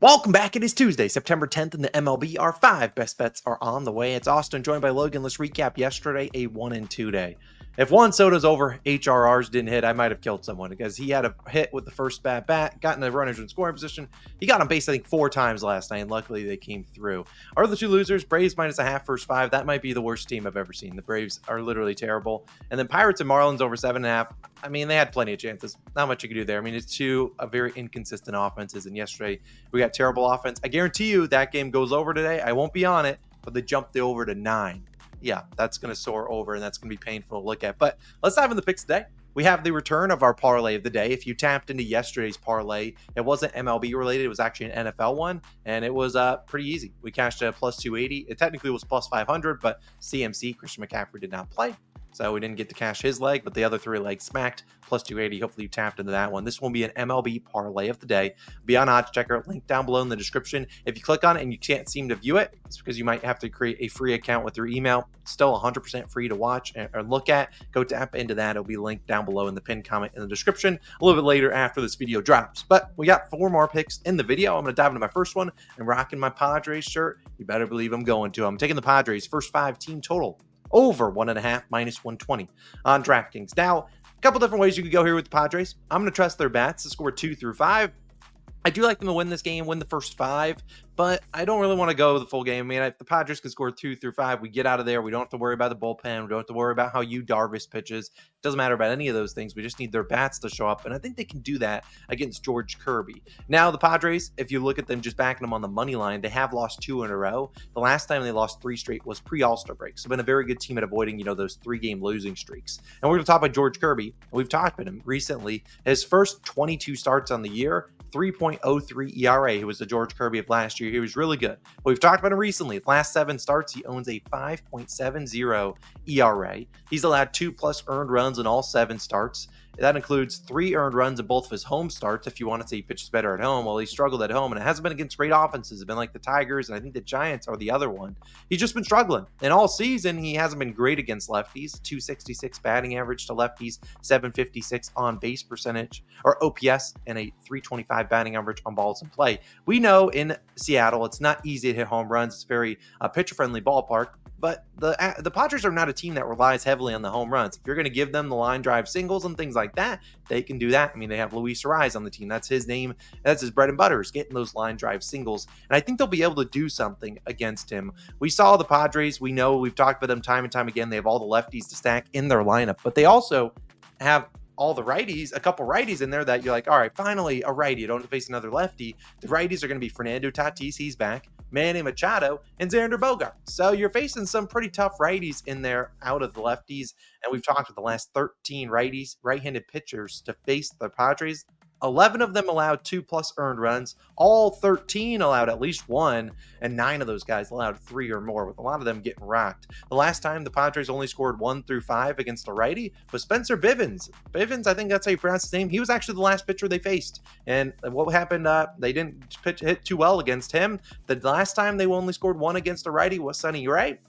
Welcome back. It is Tuesday, September 10th, and the MLB. Our 5 best bets are on the way. It's Austin, joined by Logan. Let's recap yesterday, a 1-2 day. If Juan Soto's over HRRs didn't hit, I might have killed someone because he had a hit with the first bat, got in the runners in scoring position. He got on base, I think, 4 times last night, and luckily they came through. Our other 2 losers, Braves minus a half, first 5. That might be the worst team I've ever seen. The Braves are literally terrible. And then Pirates and Marlins over 7.5. I mean, they had plenty of chances. Not much you can do there. I mean, it's 2 very inconsistent offenses, and yesterday we got terrible offense. I guarantee you that game goes over today. I won't be on it, but they jumped the over to 9. Yeah, that's going to soar over, and that's going to be painful to look at. But let's dive into the picks today. We have the return of our parlay of the day. If you tapped into yesterday's parlay, it wasn't MLB related. It was actually an NFL one, and it was pretty easy. We cashed a plus 280. It technically was plus 500, but CMC, Christian McCaffrey, did not play. So we didn't get to cash his leg, but the other 3 legs smacked, plus 280. Hopefully you tapped into that one. This will be an MLB parlay of the day. Be on Odds Checker, link down below in the description. If you click on it and you can't seem to view it, it's because you might have to create a free account with your email. Still 100% free to watch or look at. Go tap into that. It'll be linked down below in the pinned comment in the description a little bit later after this video drops. But we got 4 more picks in the video. I'm going to dive into my first one and rocking my Padres shirt. You better believe I'm going to. I'm taking the Padres first 5 team total over 1.5 minus 120 on DraftKings. Now, a couple different ways you could go here with the Padres. I'm going to trust their bats to score 2 through 5. I do like them to win this game, win the first 5, but I don't really want to go the full game. I mean, if the Padres can score 2 through 5, we get out of there. We don't have to worry about the bullpen. We don't have to worry about how Yu Darvish pitches. It doesn't matter about any of those things. We just need their bats to show up, and I think they can do that against George Kirby. Now, the Padres, if you look at them just backing them on the money line, they have lost 2 in a row. The last time they lost 3 straight was pre-All-Star break. So, been a very good team at avoiding, those 3-game losing streaks. And we're going to talk about George Kirby. We've talked about him recently. His first 22 starts on the year, 3.03 ERA. He was the George Kirby of last year. He was really good. But we've talked about him recently. The last 7 starts, he owns a 5.70 ERA. He's allowed 2+ earned runs in all 7 starts. That includes 3 earned runs in both of his home starts. If you want to say he pitches better at home, well, he struggled at home, and it hasn't been against great offenses. It's been like the Tigers, and I think the Giants are the other one. He's just been struggling. And all season, he hasn't been great against lefties. 266 batting average to lefties, 756 on base percentage, or OPS, and a 325 batting average on balls in play. We know in Seattle, it's not easy to hit home runs. It's a very pitcher-friendly ballpark. But the Padres are not a team that relies heavily on the home runs. If you're going to give them the line drive singles and things like that, they can do that. I mean, they have Luis Ariz on the team. That's his name. That's his bread and butter, is getting those line drive singles. And I think they'll be able to do something against him. We saw the Padres. We know we've talked about them time and time again. They have all the lefties to stack in their lineup. But they also have all the righties, a couple righties in there that you're like, all right, finally a righty. You don't have to face another lefty. The righties are going to be Fernando Tatis, he's back, Manny Machado, and Xander Bogaerts. So you're facing some pretty tough righties in there out of the lefties. And we've talked with the last 13 righties, right-handed pitchers to face the Padres. 11 of them allowed 2+ earned runs. All 13 allowed at least 1, and 9 of those guys allowed 3 or more, with a lot of them getting rocked. The last time the Padres only scored 1 through 5 against a righty was Spencer Bivens. Bivens, I think that's how you pronounce his name. He was actually the last pitcher they faced. And what happened? They didn't hit too well against him. The last time they only scored 1 against a righty was Sonny Gray.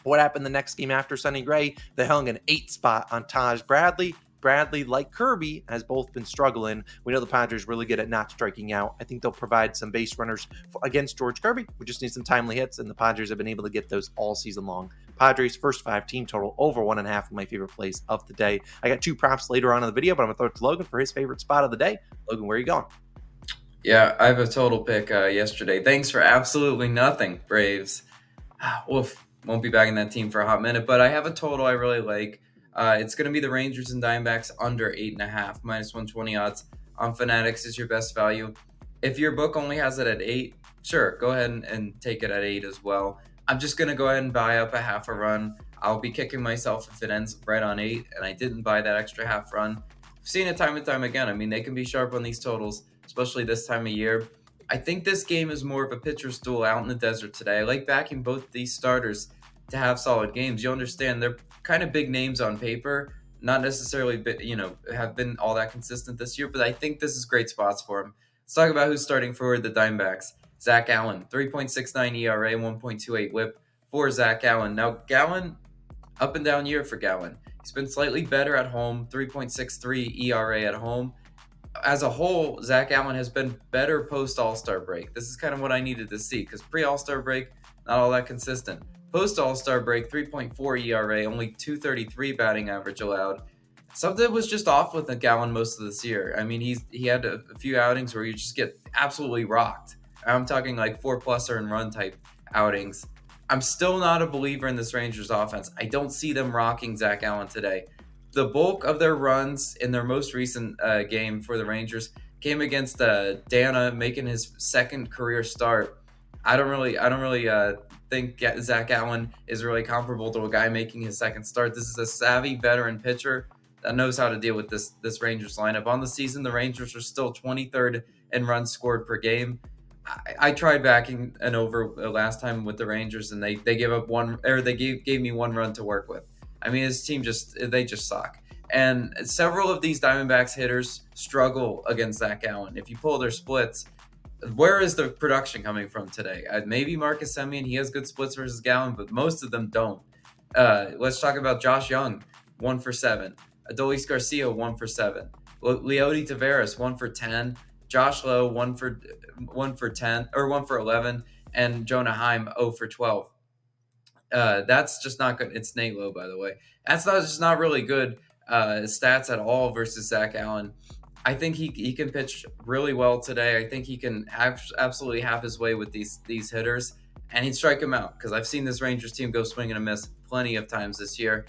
What happened the next game after Sonny Gray? They hung an 8 spot on Taj Bradley. Bradley, like Kirby, has both been struggling. We know the Padres really good at not striking out. I think they'll provide some base runners against George Kirby. We just need some timely hits, and the Padres have been able to get those all season long. Padres first 5 team total over 1.5 of my favorite plays of the day. I got 2 props later on in the video, but I'm going to throw it to Logan for his favorite spot of the day. Logan, where are you going? Yeah, I have a total pick yesterday. Thanks for absolutely nothing, Braves. Oof, won't be bagging that team for a hot minute, but I have a total I really like. It's going to be the Rangers and Diamondbacks under 8.5, minus 120 odds on Fanatics is your best value. If your book only has it at 8, sure, go ahead and take it at 8 as well. I'm just going to go ahead and buy up a half a run. I'll be kicking myself if it ends right on 8, and I didn't buy that extra half run. I've seen it time and time again. I mean, they can be sharp on these totals, especially this time of year. I think this game is more of a pitcher's duel out in the desert today. I like backing both these starters to have solid games. You understand they're kind of big names on paper, not necessarily have been all that consistent this year, but I think this is great spots for them. Let's talk about who's starting for the Diamondbacks. Zach Allen, 3.69 ERA, 1.28 WHIP for Zach Allen. Now, Gallen, up and down year for Gallen. He's been slightly better at home, 3.63 ERA at home. as a whole, Zach Allen has been better post All-Star break. This is kind of what I needed to see because pre-All-Star break, not all that consistent. Post All-Star break, 3.4 ERA, only 233 batting average allowed. Something was just off with Gallen most of this year. I mean, he had a few outings where you just get absolutely rocked. I'm talking like 4+ earned run type outings. I'm still not a believer in this Rangers offense. I don't see them rocking Zach Allen today. The bulk of their runs in their most recent game for the Rangers came against Dana, making his second career start. I don't really think Zach Allen is really comparable to a guy making his second start. This is a savvy veteran pitcher that knows how to deal with this Rangers lineup. On the season, the Rangers are still 23rd in runs scored per game. I tried backing an over last time with the Rangers, and they gave up one, or they gave me one run to work with. I mean, his team just suck. And several of these Diamondbacks hitters struggle against Zach Allen. If you pull their splits, where is the production coming from today? Maybe Marcus Semien, he has good splits versus Gallen, but most of them don't. Let's talk about Josh Young, 1 for 7. Adolis Garcia, 1 for 7. Leody Taveras, 1 for 10. Josh Lowe, 1 for 10 or 1 for 11, and Jonah Heim, 0 for 12. That's just not good. It's Nate Lowe, by the way. That's just not really good stats at all versus Zach Allen. I think he can pitch really well today. I think he can absolutely have his way with these hitters, and he'd strike them out because I've seen this Rangers team go swing and a miss plenty of times this year.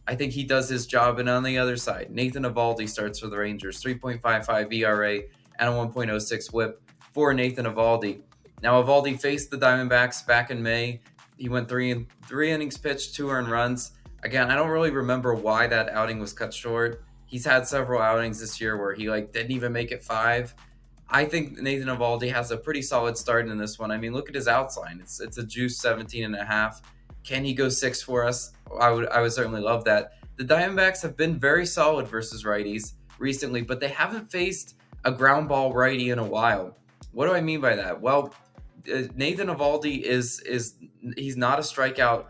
I think he does his job. And on the other side, Nathan Eovaldi starts for the Rangers, 3.55 ERA and a 1.06 whip for Nathan Eovaldi. Now, Eovaldi faced the Diamondbacks back in May. He went three innings pitched, 2 earned runs. Again, I don't really remember why that outing was cut short. He's had several outings this year where he didn't even make it 5. I think Nathan Eovaldi has a pretty solid start in this one. I mean, look at his outs line. It's a juice 17.5. Can he go 6 for us? I would certainly love that. The Diamondbacks have been very solid versus righties recently, but they haven't faced a ground ball righty in a while. What do I mean by that? Well, Nathan Eovaldi he's not a strikeout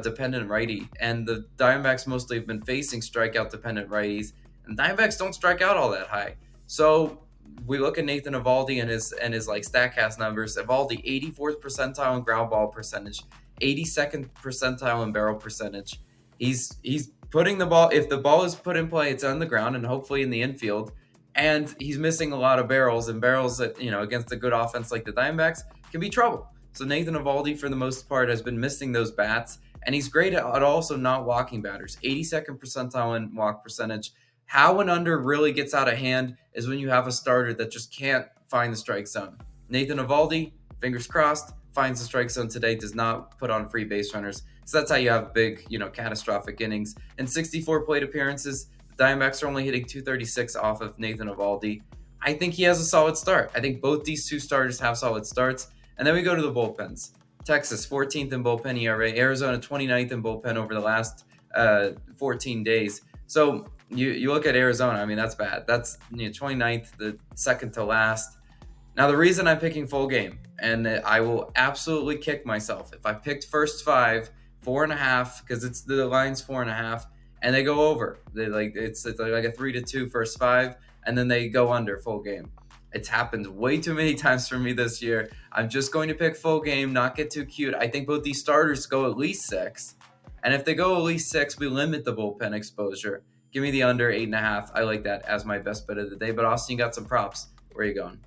dependent righty, and the Diamondbacks mostly have been facing strikeout dependent righties, and Diamondbacks don't strike out all that high. So we look at Nathan Eovaldi and his Statcast numbers. Eovaldi, 84th percentile in ground ball percentage, 82nd percentile in barrel percentage. He's putting the ball, if the ball is put in play, it's on the ground and hopefully in the infield. And he's missing a lot of barrels, and barrels that, against a good offense like the Diamondbacks can be trouble. So Nathan Eovaldi, for the most part, has been missing those bats, and he's great at also not walking batters. 82nd percentile in walk percentage. How an under really gets out of hand is when you have a starter that just can't find the strike zone. Nathan Eovaldi, fingers crossed, finds the strike zone today, does not put on free base runners. So that's how you have big, catastrophic innings. In 64 plate appearances, the Diamondbacks are only hitting 236 off of Nathan Eovaldi. I think he has a solid start. I think both these two starters have solid starts. And then we go to the bullpens. Texas, 14th in bullpen ERA. Arizona, 29th in bullpen over the last 14 days. So you look at Arizona, I mean, that's bad. That's 29th, the second to last. Now, the reason I'm picking full game, and I will absolutely kick myself if I picked first 5, 4.5, because it's the line's 4.5, and they go over. It's like a 3-2 first 5, and then they go under full game. It's happened way too many times for me this year. I'm just going to pick full game, not get too cute. I think both these starters go at least 6. And if they go at least 6, we limit the bullpen exposure. Give me the under 8.5. I like that as my best bet of the day. But Austin, you got some props. Where are you going?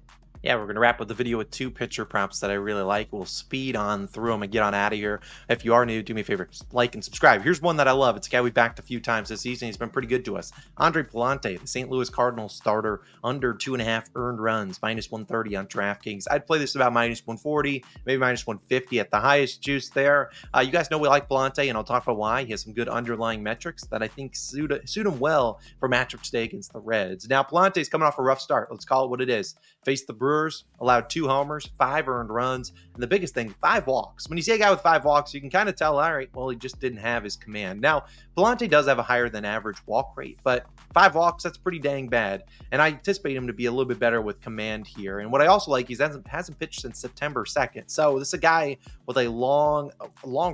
Yeah, we're going to wrap up the video with 2 pitcher props that I really like. We'll speed on through them and get on out of here. If you are new, do me a favor, like and subscribe. Here's one that I love. It's a guy we backed a few times this season. He's been pretty good to us. Andre Palante, the St. Louis Cardinals starter, under 2.5 earned runs, -130 on DraftKings. I'd play this about -140, maybe -150 at the highest juice there. You guys know we like Palante, and I'll talk about why. He has some good underlying metrics that I think suit him well for matchup today against the Reds. Now, Palante's coming off a rough start. Let's call it what it is. Faced the Brewers Brewers allowed 2 homers, 5 earned runs, and the biggest thing, 5 walks. When you see a guy with 5 walks, you can kind of tell, all right, well, he just didn't have his command. Now, Palante does have a higher than average walk rate, but 5 walks, that's pretty dang bad. And I anticipate him to be a little bit better with command here. And what I also like, he hasn't pitched since September 2nd. So this is a guy with a long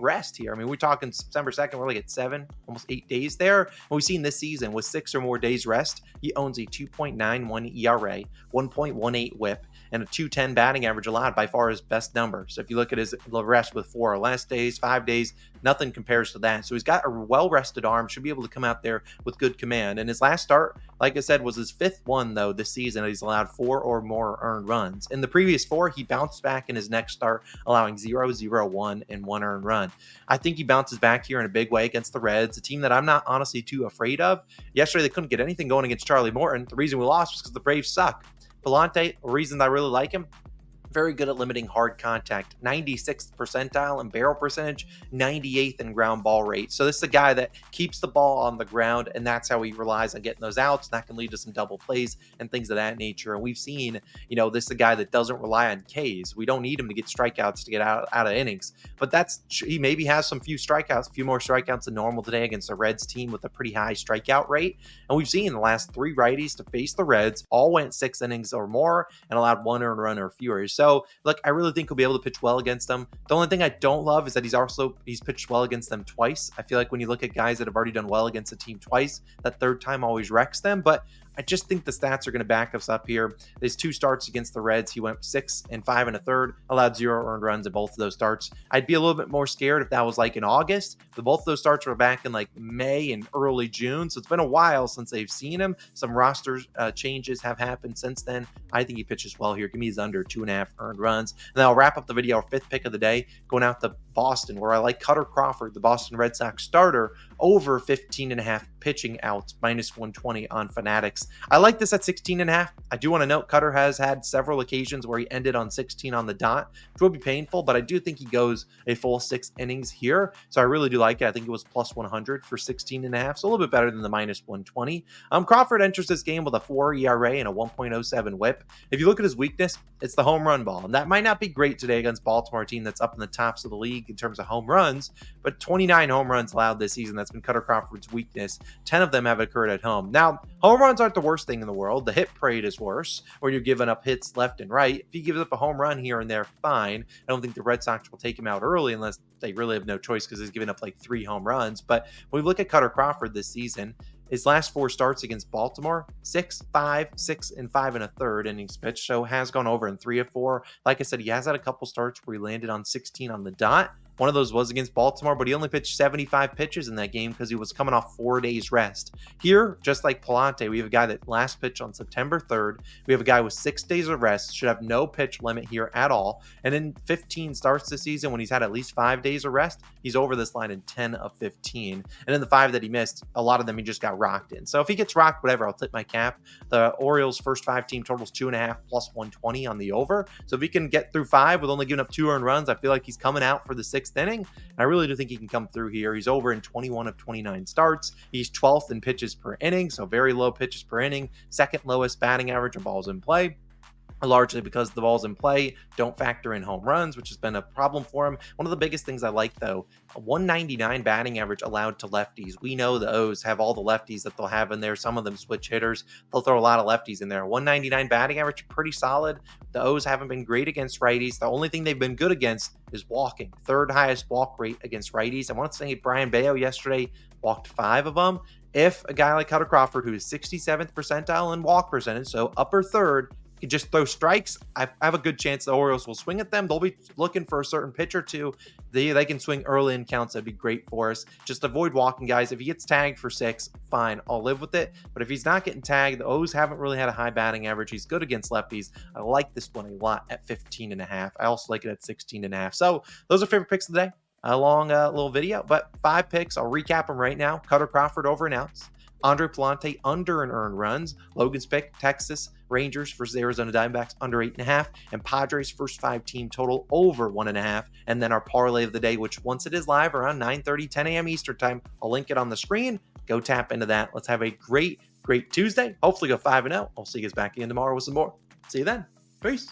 rest here. I mean, we're talking September 2nd, we're like at 7, almost 8 days there. And we've seen this season with 6 or more days rest, he owns a 2.91 ERA, 1.18 whip, and a 210 batting average allowed, by far his best number. So if you look at his rest with 4 or less days, 5 days, nothing compares to that. So he's got a well-rested arm, should be able to come out there with good command. And his last start, like I said, was his 5th one, though, this season. He's allowed 4 or more earned runs. In the previous 4, he bounced back in his next start, allowing 0, 0, 1, and 1 earned run. I think he bounces back here in a big way against the Reds, a team that I'm not honestly too afraid of. Yesterday, they couldn't get anything going against Charlie Morton. The reason we lost was because the Braves suck. Palante, a reason I really like him, very good at limiting hard contact, 96th percentile in barrel percentage, 98th in ground ball rate. So this is a guy that keeps the ball on the ground, and that's how he relies on getting those outs. That can lead to some double plays and things of that nature. And we've seen, this is a guy that doesn't rely on Ks. We don't need him to get strikeouts to get out of innings. But he maybe has some few more strikeouts than normal today against the Reds team with a pretty high strikeout rate. And we've seen the last 3 righties to face the Reds all went 6 innings or more and allowed 1 earned run or fewer. So, look, I really think he'll be able to pitch well against them. The only thing I don't love is that he's pitched well against them twice. I feel like when you look at guys that have already done well against a team twice, that third time always wrecks them. But I just think the stats are going to back us up here. There's 2 starts against the Reds. He went 6 and 5 1/3, allowed 0 earned runs in both of those starts. I'd be a little bit more scared if that was like in August, but both of those starts were back in like May and early June. So it's been a while since they've seen him. Some roster changes have happened since then. I think he pitches well here. Give me his under 2.5 earned runs. And then I'll wrap up the video, our 5th pick of the day, going out to Boston, where I like Cutter Crawford, the Boston Red Sox starter, over 15.5 pitching outs, -120 on Fanatics. I like this at 16.5. I do want to note Cutter has had several occasions where he ended on 16 on the dot, which will be painful, but I do think he goes a full 6 innings here. So I really do like it. I think it was +100 for 16.5, so a little bit better than the -120. Crawford enters this game with a 4 ERA and a 1.07 whip. If you look at his weakness, it's the home run ball. And that might not be great today against Baltimore, team that's up in the tops of the league in terms of home runs, but 29 home runs allowed this season. That's been Cutter Crawford's weakness. 10 of them have occurred at home. Now, home runs aren't the worst thing in the world. The hit parade is worse, where you're giving up hits left and right. If he gives up a home run here and there, fine. I don't think the Red Sox will take him out early unless they really have no choice because he's given up like 3 home runs. But when we look at Cutter Crawford this season, his last 4 starts against Baltimore, 6, 5, 6, and 5 1/3 innings pitched, so has gone over in 3 of 4. Like I said, he has had a couple starts where he landed on 16 on the dot. One of those was against Baltimore, but he only pitched 75 pitches in that game because he was coming off 4 days rest. Here, just like Palante, we have a guy that last pitched on September 3rd. We have a guy with 6 days of rest, should have no pitch limit here at all. And in 15 starts this season, when he's had at least 5 days of rest, he's over this line in 10 of 15. And in the 5 that he missed, a lot of them he just got rocked in. So if he gets rocked, whatever, I'll tip my cap. The Orioles' first 5 team totals 2.5 +120 on the over. So if he can get through 5 with only giving up 2 earned runs, I feel like he's coming out for the 6th inning. And I really do think he can come through here. He's over in 21 of 29 starts. He's 12th in pitches per inning, so very low pitches per inning. 2nd lowest batting average of balls in play, largely because the balls in play don't factor in home runs, which has been a problem for him. One of the biggest things I like, though, a 199 batting average allowed to lefties. We know the O's have all the lefties that they'll have in there. Some of them switch hitters. They'll throw a lot of lefties in there. 199 batting average, pretty solid. The O's haven't been great against righties. The only thing they've been good against is walking. 3rd highest walk rate against righties. I want to say Brian Bayo yesterday walked 5 of them. If a guy like Cutter Crawford, who is 67th percentile in walk percentage, so upper 3rd, can just throw strikes, I have a good chance the Orioles will swing at them. They'll be looking for a certain pitch or two. They can swing early in counts. That'd be great for us. Just avoid walking, guys. If he gets tagged for 6, fine, I'll live with it. But if he's not getting tagged, the O's haven't really had a high batting average. He's good against lefties. I like this one a lot at 15.5. I also like it at 16.5. So those are favorite picks of the day. A long little video, but 5 picks. I'll recap them right now. Cutter Crawford over and outs. Andre Palante under and earned runs. Logan's pick, Texas Rangers versus Arizona Diamondbacks under 8.5, and Padres first 5 team total over 1.5. And then our parlay of the day, which once it is live around 9:30, 10 a.m. Eastern time, I'll link it on the screen. Go tap into that. Let's have a great Tuesday. Hopefully go 5-0. I'll see you guys back again tomorrow with some more. See you then. Peace.